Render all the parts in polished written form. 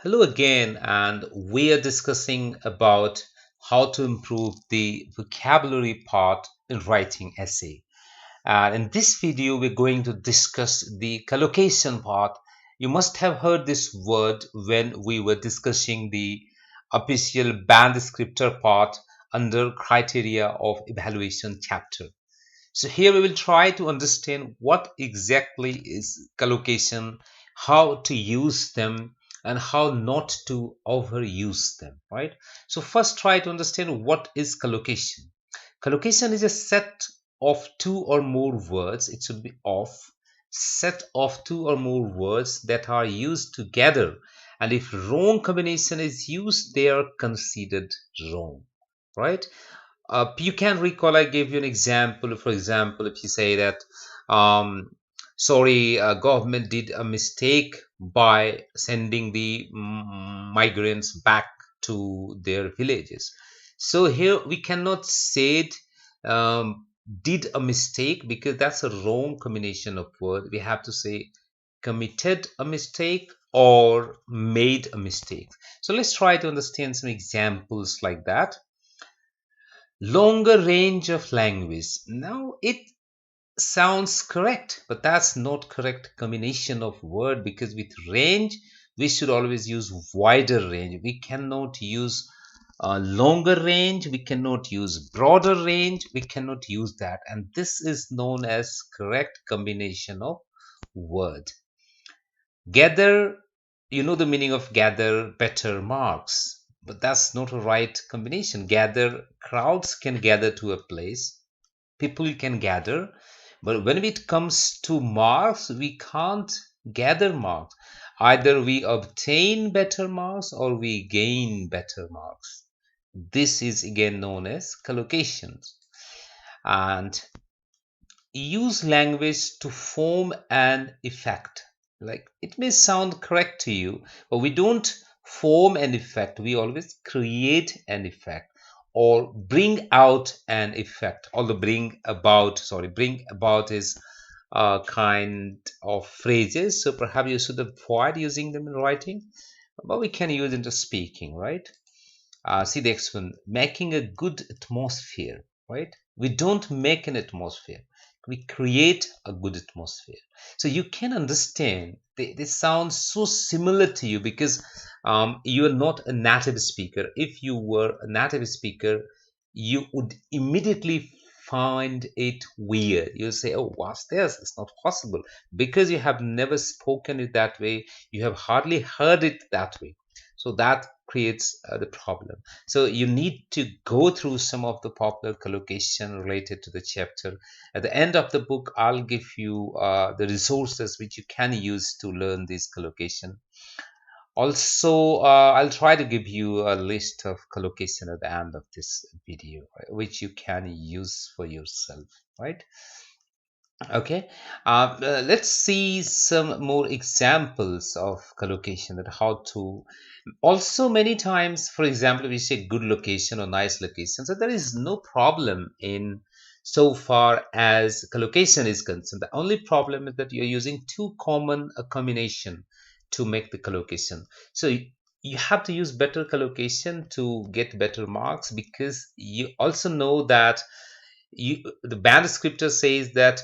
Hello again, and we are discussing about how to improve the vocabulary part in writing essay. And in this video, we're going to discuss the collocation part. You must have heard this word when we were discussing the official band descriptor part under criteria of evaluation chapter. So here we will try to understand what exactly is collocation, how to use them, and how not to overuse them, right? So first try to understand what is collocation. Collocation is a set of two or more words. It should be of set of two or more words that are used together, and if wrong combination is used, they are considered wrong, right? You can recall I gave you an example. For example, if you say that um, sorry, government did a mistake by sending the migrants back to their villages. So here we cannot say it did a mistake, because that's a wrong combination of words. We have to say committed a mistake or made a mistake. So let's try to understand some examples like that. Longer range of language. Now it sounds correct, but that's not correct combination of word, because with range we should always use wider range. We cannot use longer range, we cannot use broader range, we cannot use that, and this is known as correct combination of word. Gather, you know the meaning of gather better marks, but that's not a right combination. Gather, crowds can gather to a place, people can gather, but when it comes to marks, we can't gather marks. Either we obtain better marks or we gain better marks. This is again known as collocations. And use language to form an effect. Like, it may sound correct to you, but we don't form an effect, we always create an effect or bring out an effect. Although bring about is a kind of phrases, so perhaps you should avoid using them in writing, but we can use into speaking, right? See the next one, making a good atmosphere, right? We don't make an atmosphere, we create a good atmosphere. So you can understand they sound so similar to you, because you are not a native speaker. If you were a native speaker, you would immediately find it weird. You say, oh, what's this? It's not possible, because you have never spoken it that way, you have hardly heard it that way. So that creates the problem. So you need to go through some of the popular collocation related to the chapter. At the end of the book, I'll give you the resources which you can use to learn this collocation. Also, I'll try to give you a list of collocation at the end of this video, right, which you can use for yourself, right? Okay, let's see some more examples of collocation, that how to. Also, many times, for example, we say good location or nice location, so there is no problem in so far as collocation is concerned. The only problem is that you're using too common a combination to make the collocation. So you have to use better collocation to get better marks, because you also know that the band scripture says that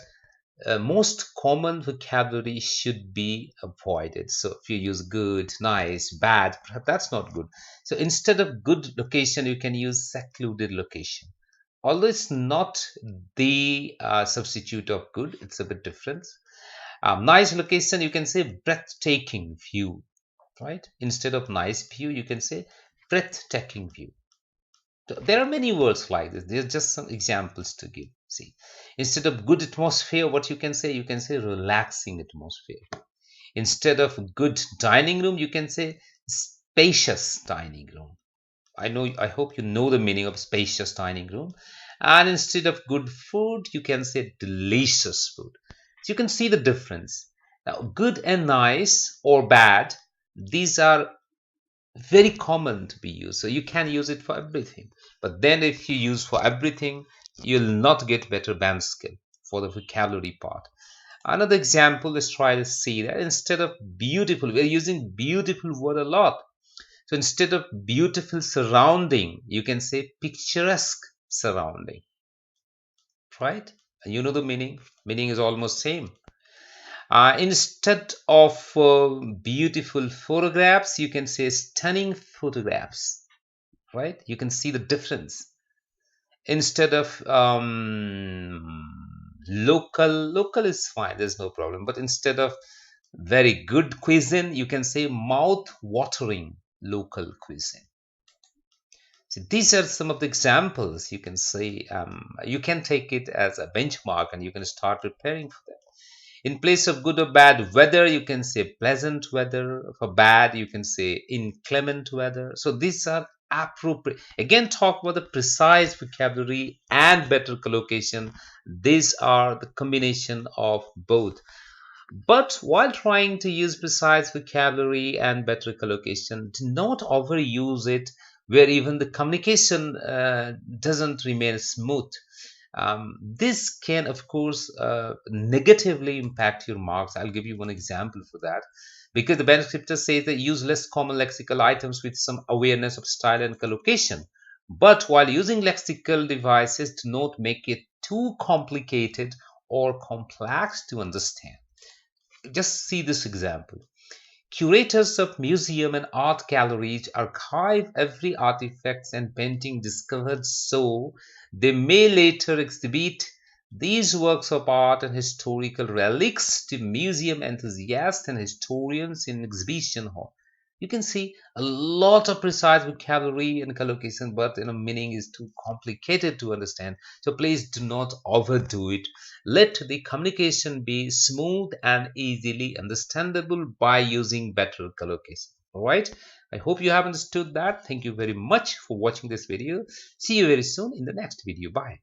most common vocabulary should be avoided. So if you use good, nice, bad, perhaps that's not good. So instead of good location, you can use secluded location. Although it's not the substitute of good, it's a bit different. Nice location, you can say breathtaking view, right? Instead of nice view, you can say breathtaking view. So there are many words like this. There's just some examples to give. See, instead of good atmosphere, what you can say relaxing atmosphere. Instead of good dining room, you can say spacious dining room. I hope you know the meaning of spacious dining room. And instead of good food, you can say delicious food. So you can see the difference. Now, good and nice or bad, these are very common to be used, so you can use it for everything. But then if you use for everything, you'll not get better band skill for the vocabulary part. Another example, let's try to see that instead of beautiful, we're using beautiful word a lot. So instead of beautiful surrounding, you can say picturesque surrounding, right? And you know the meaning. Meaning is almost same. Instead of beautiful photographs, you can say stunning photographs, right? You can see the difference. Instead of local is fine, there's no problem. But instead of very good cuisine, you can say mouth-watering local cuisine. So these are some of the examples you can say. You can take it as a benchmark and you can start preparing for them. In place of good or bad weather, you can say pleasant weather. For bad, you can say inclement weather. So these are appropriate. Again, talk about the precise vocabulary and better collocation. These are the combination of both. But while trying to use precise vocabulary and better collocation, do not overuse it where even the communication doesn't remain smooth. This can, of course, negatively impact your marks. I'll give you one example for that. Because the benefactor says that use less common lexical items with some awareness of style and collocation. But while using lexical devices, do not make it too complicated or complex to understand. Just see this example. Curators of museum and art galleries archive every artifact and painting discovered so they may later exhibit these works of art and historical relics to museum enthusiasts and historians in exhibition hall. You can see a lot of precise vocabulary and collocation, but meaning is too complicated to understand. So please do not overdo it. Let the communication be smooth and easily understandable by using better collocation. All right. I hope you have understood that. Thank you very much for watching this video. See you very soon in the next video. Bye.